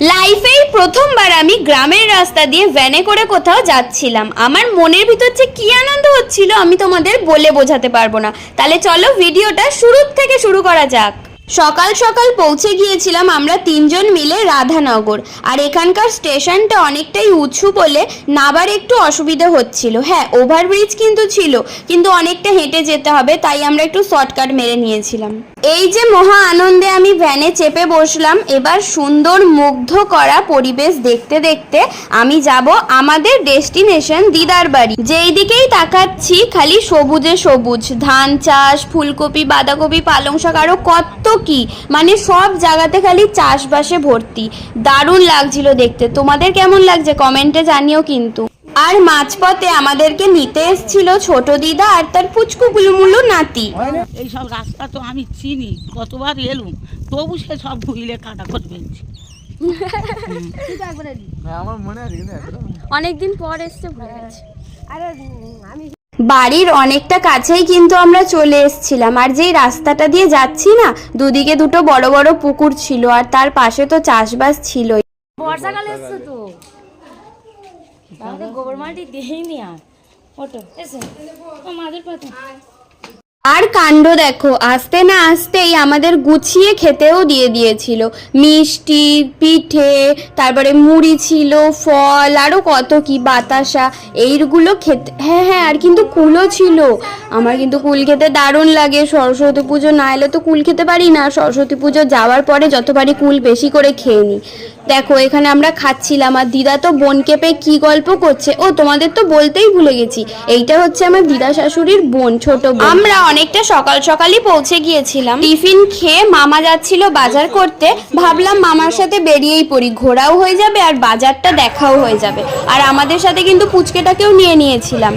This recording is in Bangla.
লাইফেই প্রথমবার আমি গ্রামের রাস্তা দিয়ে ভ্যানে করে কোথাও যাচ্ছিলাম। আমার মনের ভিতর যে কি আনন্দ হচ্ছিল আমি তোমাদের বলে বোঝাতে পারবো না। তাহলে চলো ভিডিওটা শুরু থেকে শুরু করা যাক। সকাল সকাল পৌঁছে গিয়েছিলাম আমরা তিনজন মিলে রাধানগর। আর এখানকার স্টেশনটা অনেকটাই উঁচু বলে নাবার একটু অসুবিধা হচ্ছিল। হ্যাঁ, ওভারব্রিজ কিন্তু ছিল, কিন্তু অনেকটা হেঁটে যেতে হবে, তাই আমরা একটু শর্টকাট মেরে নিয়েছিলাম। এই যে মহা আনন্দে আমি ভ্যানে চেপে বসলাম। এবার সুন্দর মুগ্ধ করা পরিবেশ দেখতে দেখতে আমি যাব আমাদের ডেস্টিনেশন দিদার বাড়ি। যেই দিকেই তাকাচ্ছি খালি সবুজে সবুজ, ধান চাষ, ফুলকপি, বাঁধাকপি, পালং শাক, আরো কত কি, মানে সব জায়গাতে খালি চাষবাসে ভর্তি। দারুণ লাগছিল দেখতে। তোমাদের কেমন লাগছে কমেন্টে জানিও কিন্তু। আর মাঝপথে আমাদেরকে নিতে এসেছিল ছোট দিদা আর তার পুচকু গুলুমুলু নাতি। এই সব রাস্তা তো আমি চিনি, কতবার এলুম, তবু সে সব ভুইলে কাটা করে ফেলছি। অনেকদিন পর এসছে, ভুলে গেছি। বাড়ির অনেকটা কাছেই কিন্তু আমরা চলে এসেছিলাম। আর যেই রাস্তাটা দিয়ে যাচ্ছি না, দুদিকে দুটো বড় বড় পুকুর ছিল আর তার পাশে তো চাষবাস ছিলই। বর্ষাকাল এসছে তো, তাহলে গোবর মাটি দিয়েই নি। আর ওটো এসে মাদের পাতা। আর কাণ্ড দেখো, আসতে না আসতেই আমাদের গুছিয়ে খেতেও দিয়ে দিয়েছিল। মিষ্টি, পিঠে, তারপরে মুড়ি ছিল, ফল, আরও কত কি, বাতাসা, এইগুলো খেতে। হ্যাঁ, আর কিন্তু কুলও ছিল। আমার কিন্তু কুল খেতে দারুণ লাগে। সরস্বতী পুজো না এলে তো কুল খেতে পারি না। সরস্বতী পুজো যাওয়ার পরে যত পারি কুল বেশি করে খেয়ে নিই। দেখো এখানে আমরা খাচ্ছিলাম আর দিদা তো বোনকে পেয়ে কি গল্প করছে। ও তোমাদের তো বলতেই ভুলে গেছি, এইটা হচ্ছে আমার দিদা শাশুড়ির বোন, ছোট বোন। আমরা অনেকটা সকাল সকালই পৌঁছে গিয়েছিলাম। টিফিন খেয়ে মামা যাচ্ছিল বাজার করতে। ভাবলাম মামার সাথে বেরিয়েই পড়ি, ঘোরাও হয়ে যাবে আর বাজারটা দেখাও হয়ে যাবে। আর আমাদের সাথে কিন্তু পুচকেটাকেও নিয়ে নিয়েছিলাম।